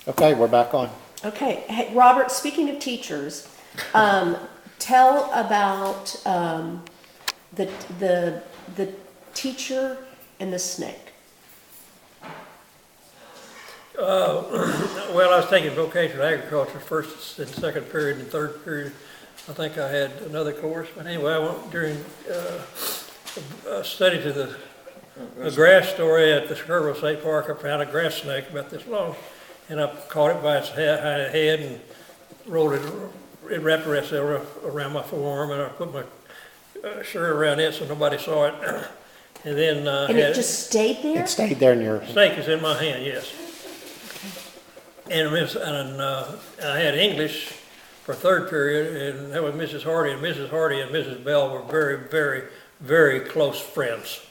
Okay, we're back on. Okay, hey, Robert, speaking of teachers, tell about the teacher and the snake. Well, I was taking vocational agriculture first and second period and third period. I think I had another course, but anyway, I went during a study to the grass story at the Kerrville State Park. I found a grass snake about this long, and I caught it by its head and rolled it. It wrapped the rest of it around my forearm, and I put my shirt around it so nobody saw it. And then And it just stayed there? It stayed there in your, snake is in my hand, yes. And I had English for third period, and that was Mrs. Hardy, and Mrs. Hardy and Mrs. Bell were very, very, very close friends.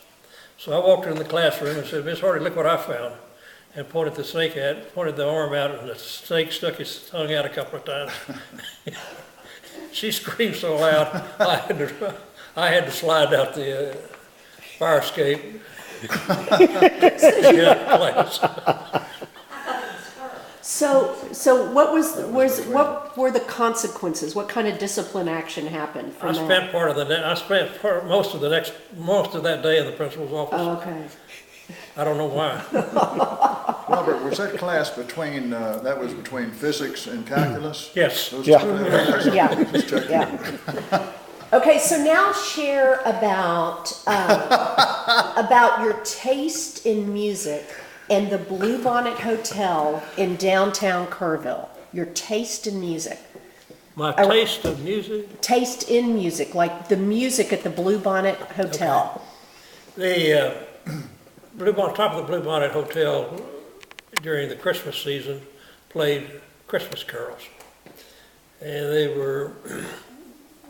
So I walked in the classroom and said, "Miss Hardy, look what I found," and pointed the arm out, and the snake stuck its tongue out a couple of times. She screamed so loud, I had to slide out the fire escape. Get out of class. So what what were the consequences? What kind of discipline action happened I from that? spent most of that day in the principal's office. Oh, okay. I don't know why. Robert, was that class between, that was between physics and calculus? Yes. Those Yeah. two- Yeah, Just checking. yeah. Okay, so now share about your taste in music and the Bluebonnet Hotel in downtown Kerrville. Your taste in music. My taste of music, Taste in music, like the music at the Bluebonnet Hotel. the top of the Bluebonnet Hotel during the Christmas season played Christmas carols. And they were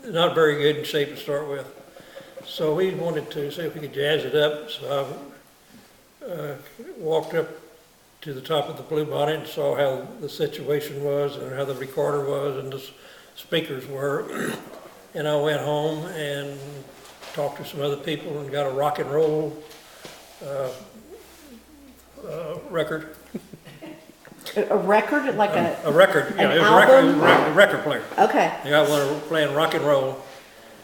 not very good in shape to start with. So we wanted to see if we could jazz it up. So I walked up to the top of the Bluebonnet and saw how the situation was and how the recorder was and the speakers were. And I went home and talked to some other people and got a rock and roll record. A record, like A record, yeah, an it was album? a record player. Okay. I got one playing rock and roll.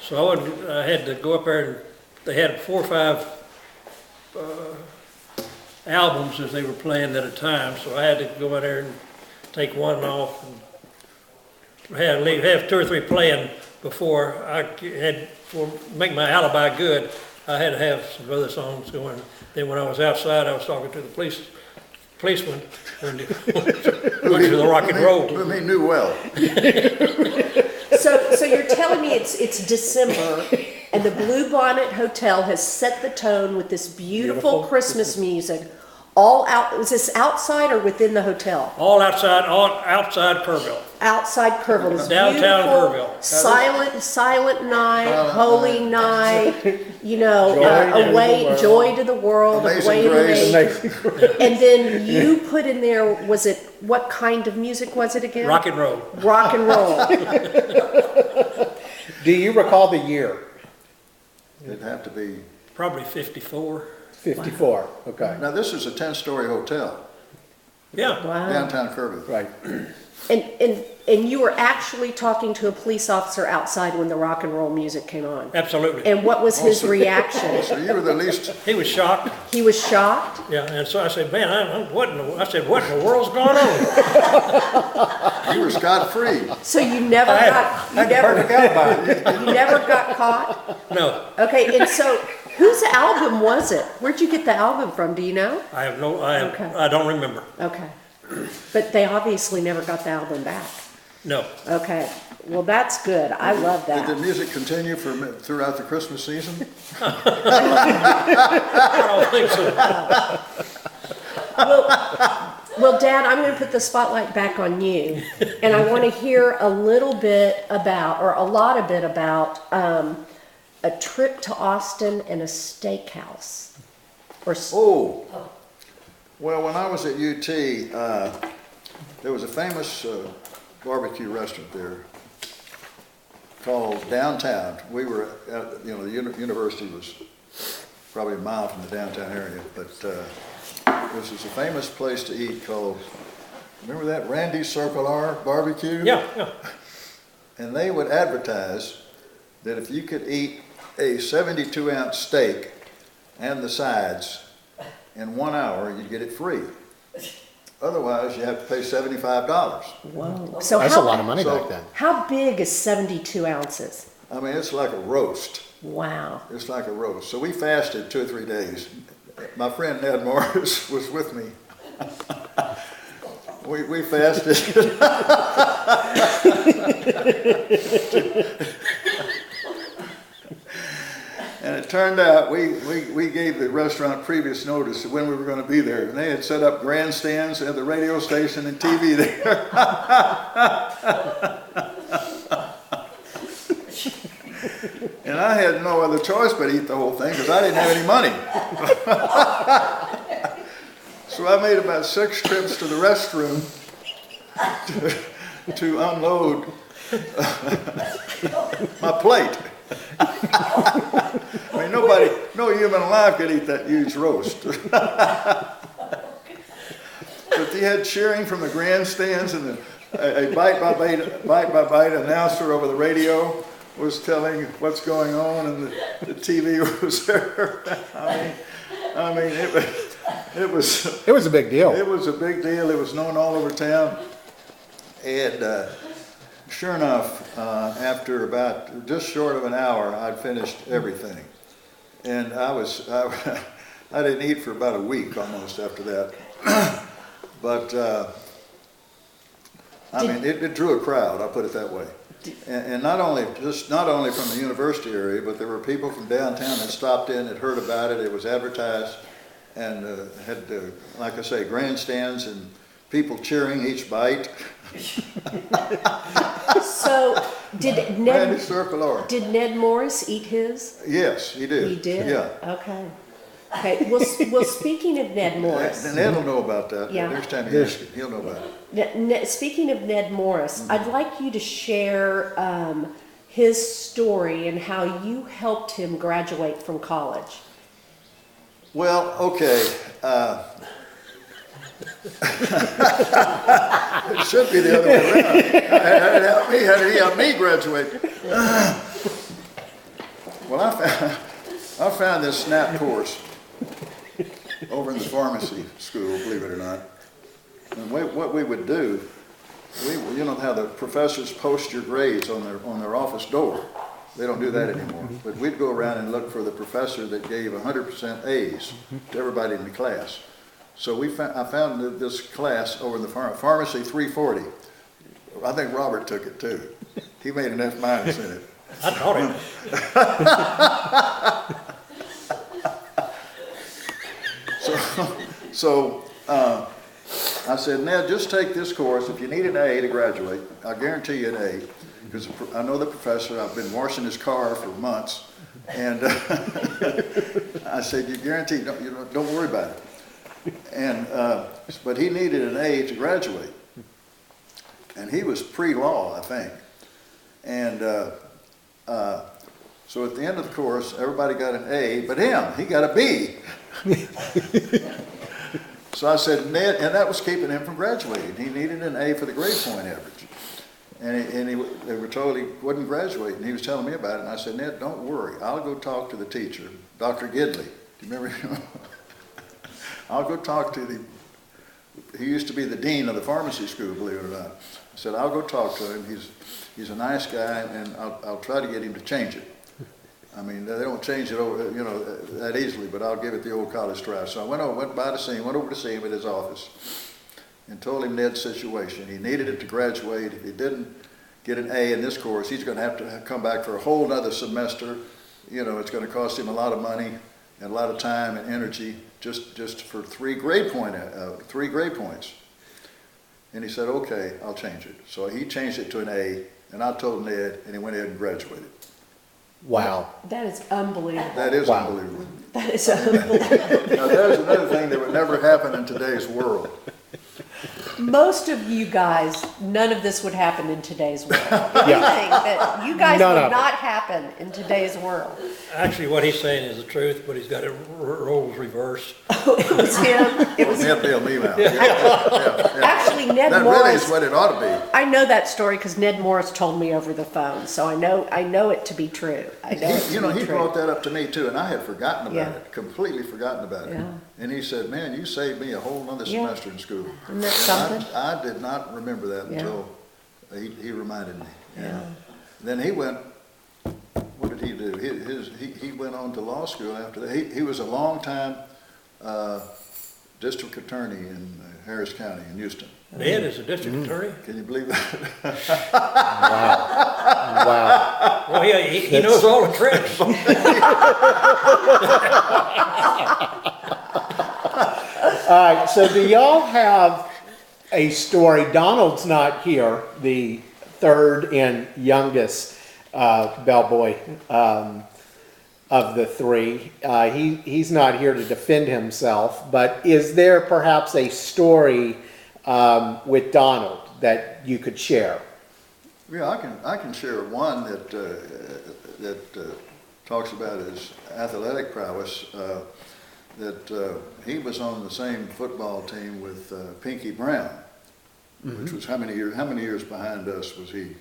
So I had to go up there and they had 4 or 5 albums as they were playing at a time. So I had to go in there and take one off and have 2 or 3 playing before make my alibi good. I had to have some other songs going. Then when I was outside, I was talking to the policeman when to the rock and roll. Whom he knew well. So you're telling me it's December and the Bluebonnet Hotel has set the tone with this beautiful Christmas music all out. Was this outside or within the hotel? All outside Kerrville. Outside Kerrville. This Downtown beautiful, Kerrville. silent night, holy night, Joy joy to the world, Amazing away to Grace. the And then you put in there, what kind of music was it again? Rock and roll. Rock and roll. do you recall the year? It'd have to be, Probably 54. 54, okay, now this is a 10-story hotel, Yeah. Wow. downtown Kerrville. right. And you were actually talking to a police officer outside when the rock and roll music came on. Absolutely. And what was his reaction? So you were the least, He was shocked. He was shocked? Yeah, and so I said, "Man, what in the world's going on?" you were scot-free. So you never I got had the perfect alibi. you never got caught? No, Okay, and so whose album was it? Where'd you get the album from? Do you know? Okay. I don't remember. Okay. But they obviously never got the album back. No. Okay. Well, that's good. I love Did the that. music continue throughout the Christmas season? I don't think so. Well, Dad, I'm going to put the spotlight back on you, and I want to hear a lot about a trip to Austin and a steakhouse. Oh, well, when I was at UT, there was a famous barbecue restaurant there called Downtown. We were at, the university was probably a mile from the downtown area, but this was a famous place to eat called remember that Randy Circle R barbecue? Yeah, yeah. And they would advertise that if you could eat a 72-ounce steak and the sides in 1 hour, you'd get it free. Otherwise, you have to pay $75. Whoa. So That's a lot of money So- back then. How big is 72 ounces? I mean, it's like a roast. Wow. It's like a roast. So we fasted 2 or 3 days. My friend Ned Morris was with me. We fasted. And it turned out we gave the restaurant previous notice of when we were going to be there. And they had set up grandstands at the radio station and TV there. And I had no other choice but eat the whole thing because I didn't have any money. So I made about 6 trips to the restroom to unload my plate. I mean, no human alive could eat that huge roast. But they had cheering from the grandstands, and a bite-by-bite announcer over the radio was telling what's going on, and the TV was there. I mean, it was A big deal. it was a big deal. It was known all over town. And sure enough, after about just short of an hour, I'd finished everything. And I didn't eat for about a week almost after that. But I mean, it drew a crowd, I'll put it that way. And not only from the university area, but there were people from downtown that stopped in, had heard about it, it was advertised, and had, like I say, grandstands and people cheering each bite. So did Randy Ned, Circle R. did Ned Morris eat his? Yes, he did. He did? Yeah. Okay. Okay, well, speaking of Ned Morris, And Ned will know about that. Yeah. Next time you ask him, he'll know about it. Speaking of Ned Morris, I'd like you to share his story and how you helped him graduate from college. Well, okay. It should be the other way around. How did he help me graduate? Well, I found this SNAP course over in the pharmacy school, believe it or not. And what we would do, you know how the professors post your grades on their office door. They don't do that anymore. But we'd go around and look for the professor that gave 100% A's to everybody in the class. So I found this class over in the pharmacy 340. I think Robert took it too. He made an F- in it. I taught him. So I said, Ned, just take this course. If you need an A to graduate, I'll guarantee you an A. Because I know the professor, I've been washing his car for months. And I said, you guarantee, don't worry about it. And, but he needed an A to graduate. And he was pre-law, I think. And so at the end of the course, everybody got an A, but he got a B. So I said, Ned, and that was keeping him from graduating. He needed an A for the grade point average. And they were told he wouldn't graduate, and he was telling me about it. And I said, Ned, don't worry. I'll go talk to the teacher, Dr. Gidley. Do you remember him? I'll go talk to he used to be the dean of the pharmacy school, believe it or not. I said, I'll go talk to him. He's a nice guy, and I'll try to get him to change it. I mean, they don't change it over, that easily, but I'll give it the old college try. So I went over to see him at his office and told him Ned's situation. He needed it to graduate. If he didn't get an A in this course, he's going to have to come back for a whole other semester. It's going to cost him a lot of money and a lot of time and energy just for 3 grade points. And he said, okay, I'll change it. So he changed it to an A, and I told Ned, and he went ahead and graduated. Wow. That is unbelievable. That is Wow. unbelievable. That is unbelievable. Now, there's another thing that would never happen in today's world. most of you guys, none of this would happen in today's world. Yeah. Anything that you guys None would of it. not happen in today's world. Actually, what he's saying is the truth, but he's got it roles reversed. It was him. It was Ned bailed me out. Yeah. actually Ned That really Morris. is what it ought to be. I know that story because Ned Morris told me over the phone, so I know it to be true. I know it to You know, be he true. brought that up to me too, and I had forgotten Yeah. about it, completely forgotten about it. Yeah. And he said, man, you saved me a whole nother Yeah. semester in school. Isn't that And something? I did not remember that Yeah. until he reminded me. Yeah. Then he went, what did he do? He went on to law school after that. He was a long-time district attorney in Harris County in Houston. Ned is a district attorney. Can you believe that? Wow. Well, yeah, he knows all the tricks. All right, so do y'all have a story? Donald's not here, the third and youngest bellboy of the three. He's not here to defend himself, but is there perhaps a story with Donald that you could share? Yeah, I can share one that talks about his athletic prowess. He was on the same football team with Pinky Brown, which was how many years behind us was he?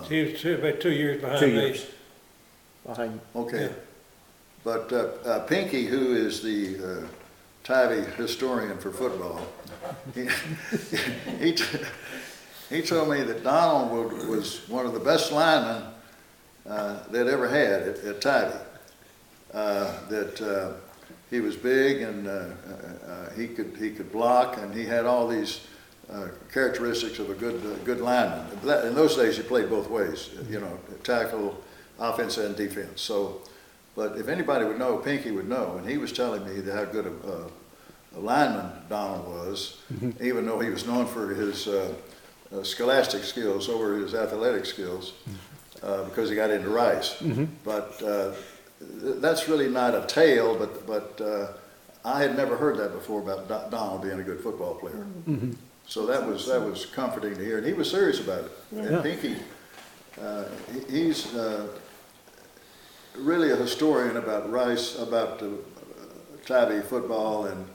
He was about 2 years behind 2 me. years. Behind. Okay. Yeah. But Pinky, who is the Tivy historian for football, he told me that Donald was one of the best linemen they'd ever had at Tivy. That he was big and he could block, and he had all these characteristics of a good lineman. In those days, you played both ways, you know, tackle, offense and defense. So, but if anybody would know, Pinky would know, and he was telling me how good a lineman Donald was, even though he was known for his scholastic skills over his athletic skills, because he got into Rice. But that's really not a tale, but I had never heard that before about Donald being a good football player. So that was comforting to hear, and he was serious about it. And Pinky, he's really a historian about Rice, about Tivy football, and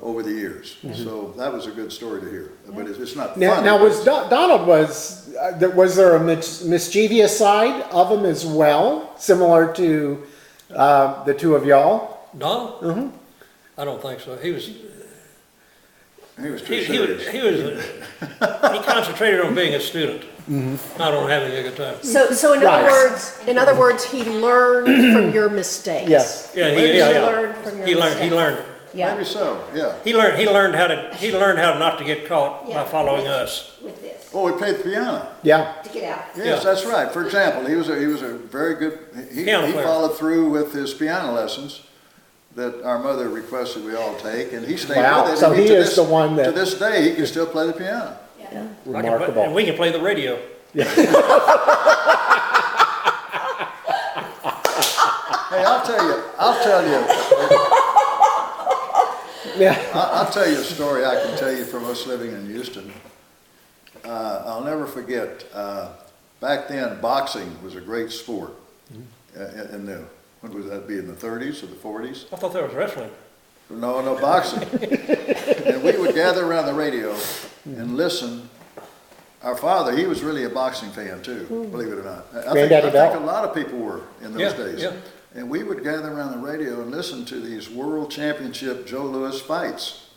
over the years. So that was a good story to hear. But it's not funny. Now was Donald was there a mischievous side of him as well, similar to the two of y'all? Donald? I don't think so. He was too serious. he concentrated on being a student, not on having a good time. So in Right. other words, he learned from your mistakes. Yes. Yeah, He yeah. learned from your He mistakes. learned. Yeah. Maybe so, yeah. He learned how not to get caught by following us. With this, Oh, he played the piano. Yeah. to get out. Yes, Yeah. that's right. For example, he was a very good, he Piano player. followed through with his piano lessons that our mother requested we all take, and he stayed Wow, with it. so And he to is this- the one that- To this day, he can still play the piano. And Remarkable. we can play the radio. Hey, I'll tell you, Yeah. I'll tell you a story I can tell you from us living in Houston. I'll never forget, back then, boxing was a great sport. In the, what would that be, in the 30s or the 40s? I thought that was wrestling. No, boxing. And we would gather around the radio and listen. Our father, he was really a boxing fan too, believe it or not. I Granddaddy think Bell. a lot of people were in those Yeah, days. yeah. And we would gather around the radio and listen to these world championship Joe Louis fights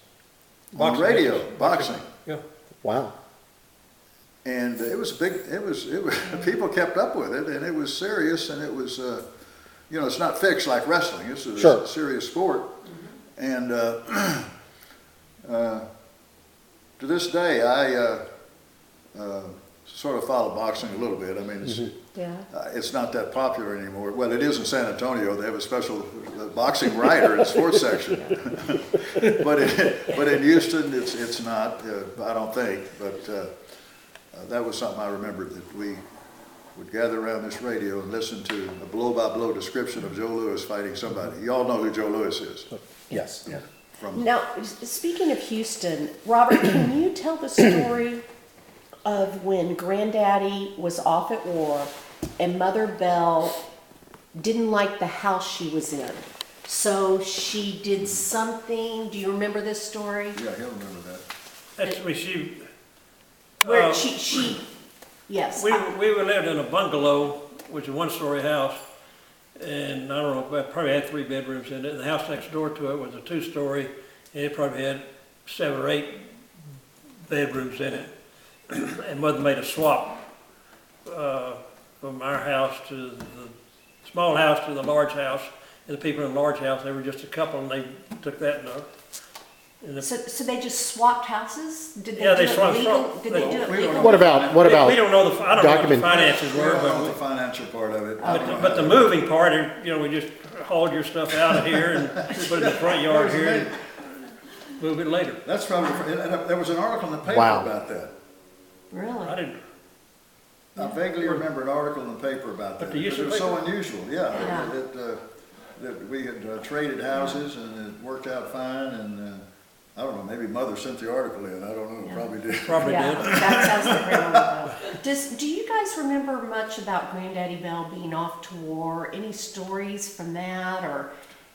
on Boxing the radio, matches. boxing. Yeah. Wow. And it was big, it was, people kept up with it, and it was serious, and it was, you know, it's not fixed like wrestling. This is Sure. a serious sport. And to this day, I sort of follow boxing a little bit. I mean, it's not that popular anymore. Well, it is in San Antonio. They have a special boxing writer in the sports section. but in Houston, it's not. I don't think. But that was something I remembered, that we would gather around this radio and listen to a blow-by-blow description of Joe Louis fighting somebody. You all know who Joe Louis is. Yes. Yeah. from, Now, speaking of Houston, Robert, can you tell the story of when Granddaddy was off at war and Mother Bell didn't like the house she was in? So she did something, do you remember this story? yeah, he'll remember that. Actually, Where uh, yes. we lived in a bungalow, which is a one-story house, and I don't know, it probably had 3 bedrooms in it. And the house next door to it was a 2-story, and it probably had 7 or 8 bedrooms in it. And Mother made a swap from our house to the small house to the large house. And the people in the large house, they were just a couple, and they took that and So they just swapped houses? Did they Yeah, do they it swapped- legal? Did they do it We don't legal? know. What about, we don't know I don't know what the document- finances We were, don't know the but, financial part of it. I don't know but how the that- moving part, you know, we just hauled your stuff out of here and put it in the front yard here and move it later. That's probably, and there was an article in the paper Wow. about that. I Really? didn't, I vaguely remember an article in the paper about But that. the use Because of it was so paper? unusual, Yeah. that we had traded houses and it worked out fine and, I don't know, maybe Mother sent the article in, I don't know, Yeah. probably did. probably Yeah, did. that sounds like Grandma Bell. Do you guys remember much about Granddaddy Bell being off to war? Any stories from that, or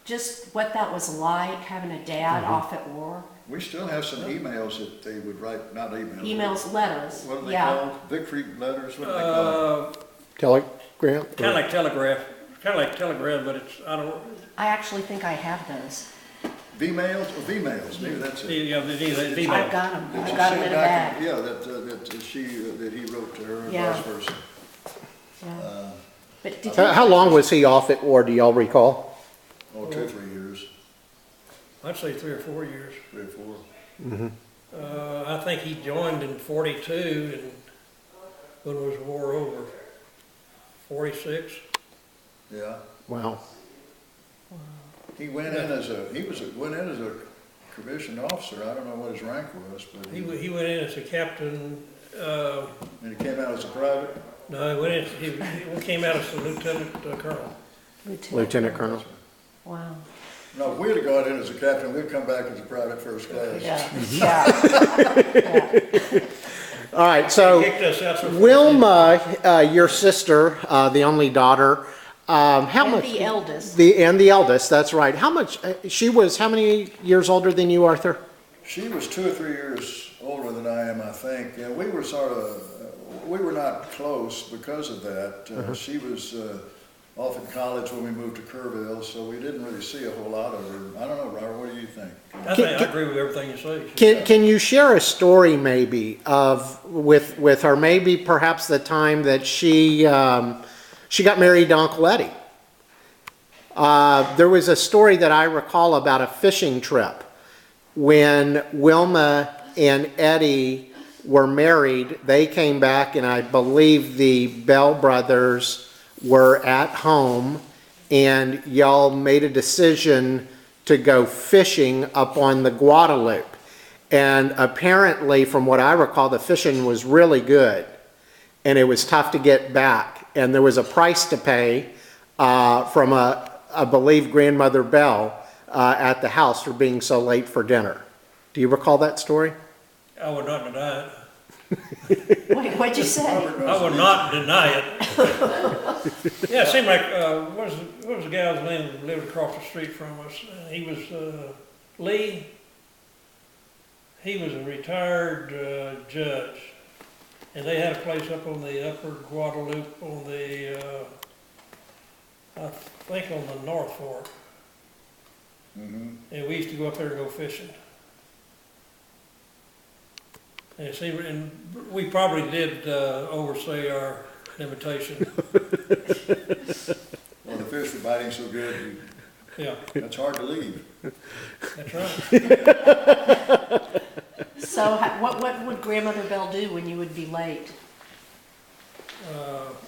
just what that was like, having a dad off at war? We still have some emails that they would write, not emails. Emails, letters, What are they yeah. called? Victory letters, what are they called? telegram? Kinda like telegraph, but it's, I don't, I actually think I have those. V-mails, or V-mails, maybe that's it. yeah, the I've email. got them. That I've she got them sent in a back, bag. Yeah, that he wrote to her and Yeah. vice versa. Yeah. But did How you, long was he off at war, do y'all recall? Oh, 2 or 3 years, I'd say 3 or 4 years. 3 or 4. I think he joined in 42, and when was the war over? 46? Yeah. Wow. He went in as a commissioned officer. I don't know what his rank was, but He went in as a captain, and he came out as a private. no, he came out as a lieutenant colonel. Lieutenant Colonel. wow. No, if we'd have gone in as a captain, we'd come back as a private first class. Yeah, yeah. All right, so Kicked us out. So Wilma, your sister, the only daughter, how And much? the eldest. And the eldest, that's right. How much, she was how many years older than you, Arthur? She was 2 or 3 years older than I am, I think. And we were we were not close because of that. She was off in college when we moved to Kerrville, so we didn't really see a whole lot of her. I don't know, Robert, what do you think? I agree with everything you say. Can you share a story maybe of, with her, maybe perhaps the time that she got married to Uncle Eddie? There was a story that I recall about a fishing trip when Wilma and Eddie were married. They came back, and I believe the Bell brothers were at home, and y'all made a decision to go fishing up on the Guadalupe. And apparently, from what I recall, the fishing was really good, and it was tough to get back. And there was a price to pay from I believe, Grandmother Bell at the house for being so late for dinner. Do you recall that story? I would not deny it. Wait, what'd you say? I would not deny it. Yeah, it seemed like, what was the guy's name that lived across the street from us? He was, Lee. He was a retired judge. And they had a place up on the upper Guadalupe on the, I think on the North Fork. Mm-hmm. And we used to go up there and go fishing. And see, and we probably did overstay our limitation. Well, the fish were biting so good, Yeah, that's hard to leave. that's right. So what would Grandmother Bell do when you would be late?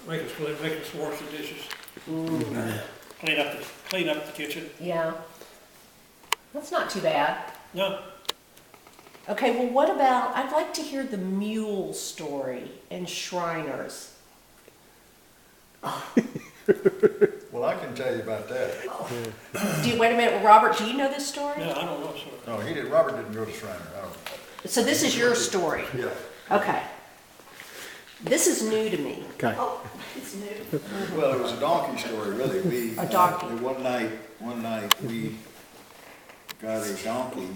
Make us wash the dishes. Clean up the kitchen. Yeah. That's not too bad. No, Okay, well, what about, I'd like to hear the mule story and Shriners. Well, Well, I can tell you about that. Wait a minute, Robert, do you know this story? No, I don't know, sir. No, Robert didn't go to Shriner, I don't. So this is your story? Yeah. Okay. This is new to me. Okay. It's new. Well, it was a donkey story, really. We, A donkey. One night, we got a donkey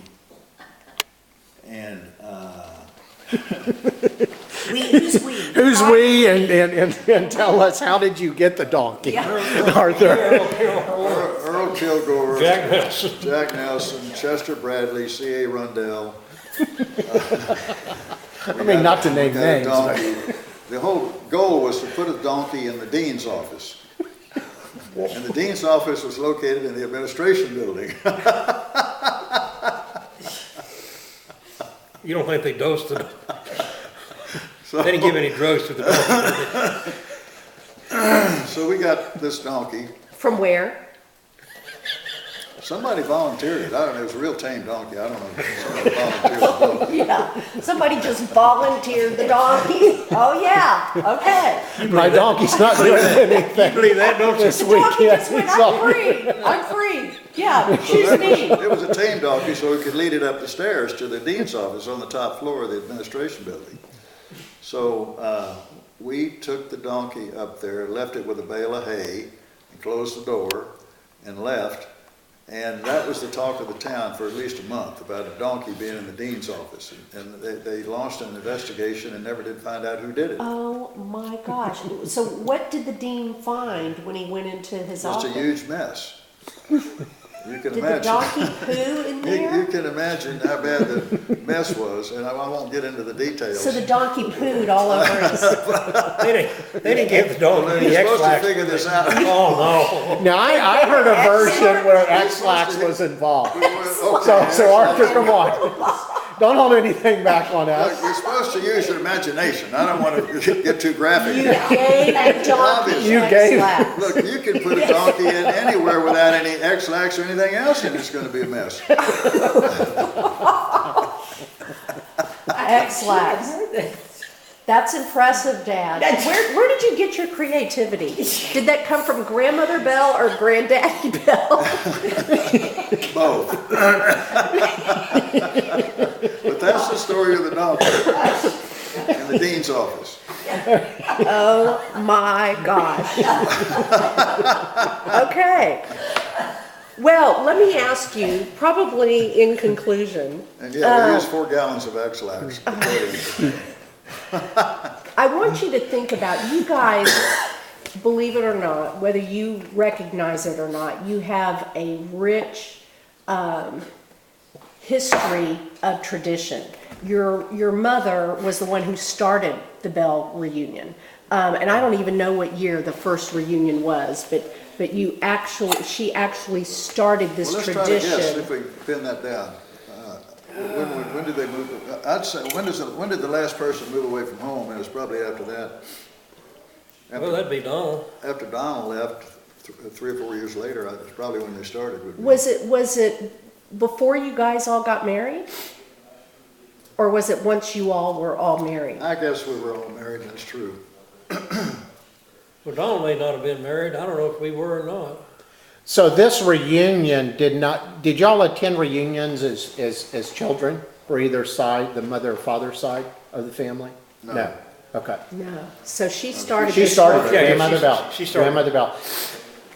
and, Who's we? Who's we, and tell us, how did you get the donkey, Yeah. Arthur? Earl Kilgore, Jack Nelson. Jack Nelson, Chester Bradley, C.A. Rundell. I mean, not to name names, but The whole goal was to put a donkey in the dean's office. And the dean's office was located in the administration building. You don't think they dosed it? So- They didn't give any drugs to the dog, did they? So we got this donkey. From where? Somebody volunteered it. I don't know, it was a real tame donkey. I don't know. Somebody volunteered the donkey. Yeah, somebody just volunteered the donkey. Oh, yeah, okay. my donkey's not doing anything Believe that, don't you? this The donkey weekend. just went, I'm free, I'm free. Yeah, choose me. It was a tame donkey, so we could lead it up the stairs to the dean's office on the top floor of the administration building. So we took the donkey up there, left it with a bale of hay, and closed the door, and left. And that was the talk of the town for at least a month, about a donkey being in the dean's office. And they launched an investigation and never did find out who did it. Oh, my gosh. So what did the dean find when he went into his Just office? a huge mess. You can Did the imagine. donkey poo in You there? can imagine how bad the mess was, and I won't get into the details. So the donkey pooed all over his, They didn't give the dog Well, any you're supposed to X-Lax. figure this out. Oh, Now, I heard a version where X-Lax was involved. So Arthur, come on. Don't hold anything back on Look, us. you're supposed to use your imagination. I don't want to get too graphic. you here. gave the donkey Obviously. You gave- X-Lax. Look, you can put a donkey in anywhere without any X-lax or anything else, and it's going to be a mess. X-Lax. That's impressive, Dad. Where did you get your creativity? Did that come from Grandmother Bell or Granddaddy Bell? Both. But that's the story of the donkey in the dean's office. Oh my gosh. Okay. Well, let me ask you, probably in conclusion, And yeah, we use 4 gallons of X-lax. I want you to think about, you guys, believe it or not, whether you recognize it or not, you have a rich history of tradition. Your mother was the one who started the Bell reunion. And I don't even know what year the first reunion was, but she actually started this Well, let's tradition. try to guess if we can pin that down. When did they move? I'd say, when did the last person move away from home? And it was probably after that. well, that'd be Donald. After Donald left, 3 or 4 years later, that's probably when they started. would be. Was it before you guys all got married? Or was it once you all were all married? I guess we were all married, that's true. Well, Donald may not have been married. I don't know if we were or not. So this reunion did y'all attend reunions as children for either side, the mother or father side of the family? No. Okay. No. So she started She this started, one. Yeah, Grandmother Bell. she started. Grandmother Bell.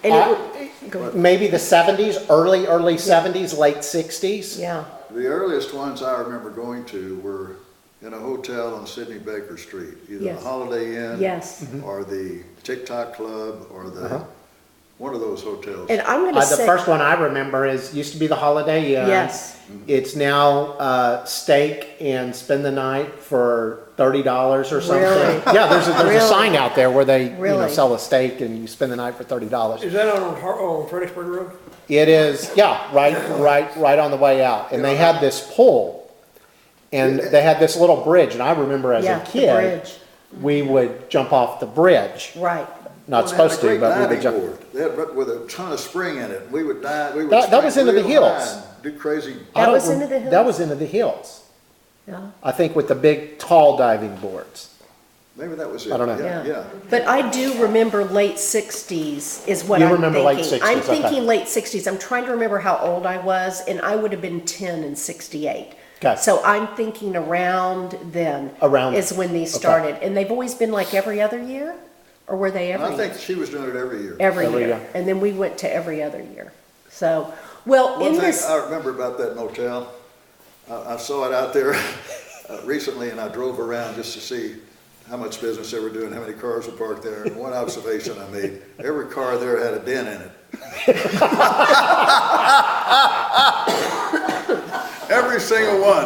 And go ahead. Maybe the 70s, early 70s, late 60s? Yeah. The earliest ones I remember going to were in a hotel on Sidney Baker Street, either the Yes. Holiday Inn. Yes. Or the TikTok Club, or the, one of those hotels. And I'm going to The say, first one I remember used to be the Holiday Inn. yes. It's now steak and spend the night for $30 or something. Really? Yeah, there's Really? a sign out there where they Really? sell a steak and you spend the night for $30. Is that on Fredericksburg Road? It is, yeah, right on the way out. And they had this pole, and they had this little bridge. And I remember as Yeah, a the kid, bridge. we would jump off the bridge. Right. Not Well, they had supposed a to, great but we would diving jump. board. They had, but with a ton of spring in it. We would dive. We would That spring was into the real high hills. and do crazy. I That don't was rem- into the hills? That was into the hills. Yeah. I think with the big, tall diving boards. Maybe that was it. I don't know. Yeah. But I do remember late sixties is what You I'm remember late thinking. 60s, I'm okay. thinking late sixties. I'm trying to remember how old I was, and I would have been 10 in 68. Okay. So I'm thinking around then. Around- is when these okay. started. And they've always been like every other year? Or were they every I year? think she was doing it every year. Every Every year. year. And then we went to every other year. So, well, One in thing this, I remember about that motel, I saw it out there recently, and I drove around just to see how much business they were doing, how many cars were parked there. And one observation I made, every car there had a dent in it. Every single one.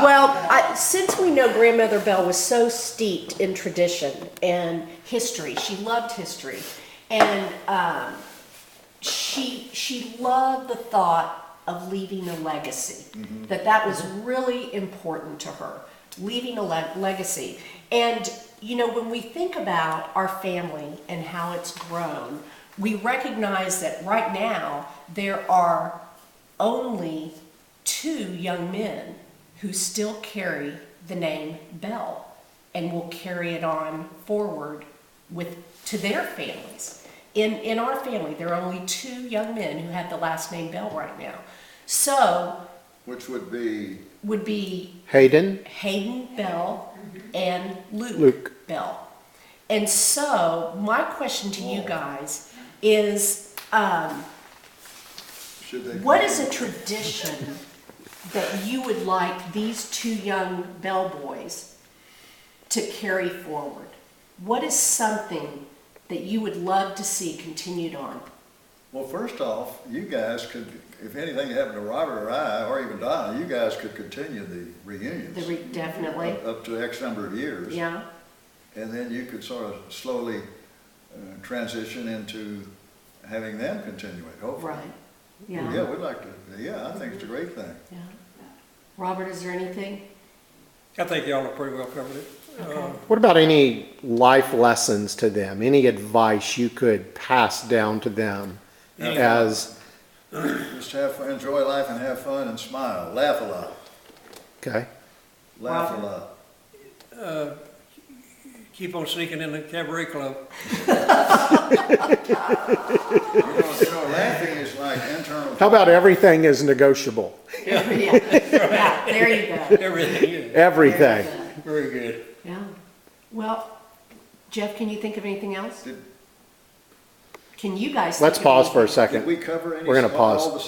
well, since we know Grandmother Bell was so steeped in tradition and history, she loved history, and she loved the thought of leaving a legacy. That was really important to her, leaving a legacy. And you know, when we think about our family and how it's grown, we recognize that right now there are only 2 young men who still carry the name Bell and will carry it on forward to their families. In our family, there are only 2 young men who have the last name Bell right now. So, Which would be, Hayden, Hayden Bell and Luke. Luke Bell. And so, my question to you guys is, should they? what is a tradition that you would like these 2 young Bell boys to carry forward? What is something that you would love to see continued on? Well, first off, you guys could, if anything happened to Robert or I, or even Donna, you guys could continue the reunions. Definitely, Up to X number of years. yeah. And then you could sort of slowly transition into having them continue it, hopefully. Right, Yeah, yeah, we'd like to, yeah, I think it's a great thing. yeah. Robert, is there anything? I think y'all have pretty well covered it. Okay. what about any life lessons to them? Any advice you could pass down to them as, Just enjoy life and have fun and smile, laugh a lot, okay? laugh a Robert? lot. Keep on sneaking in the cabaret club. Laughing is like internal. How about everything is negotiable? Yeah, yeah, there you go. Everything is Everything. very good. Yeah. Well, Jeff, can you think of anything else? Did- Can you guys? Let's think of pause for a anything? second. Did we cover any? We're gonna pause. all the